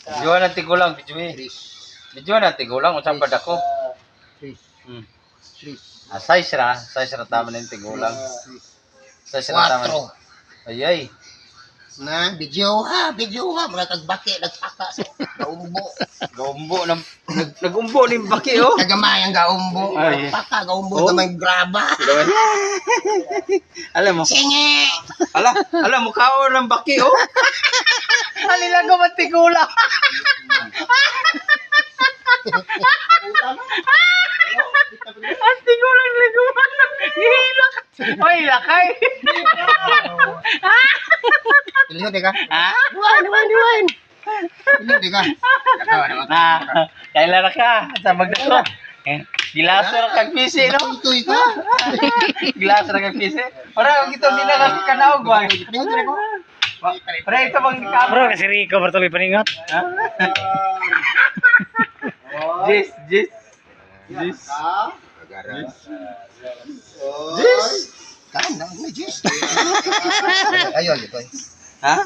Videoan natin ko lang, videoan natin ko lang, usang pad ako. Size ra tama na yung tigulang. Size ra tama. Ayay. Na, video ha, mga kagbaki, nagpaka sa gaumbo. Gaumbo, nagumbo ni baki, oh. Kagamay ang gaumbo, nagpaka, gaumbo, gamay graba. Alam mo, Singi! alam mo, kao ng baki, oh. Halila ko matigula. Ati ko lang liguan. Gihilak. Oy, lakay. Iliho di ka? Ha? Duwan! Iliho di ka? Kailan na ka? Sa magdako. Gilaso na kag pisi, no? Itoy ka? Gilaso na kag pisi. Para gito binang kanaog ba? Pre, ito bang kamera? Bro, kasi Rico Bartoloy paningot. Jis. Kan, may jis. Ayo, ito. Ha?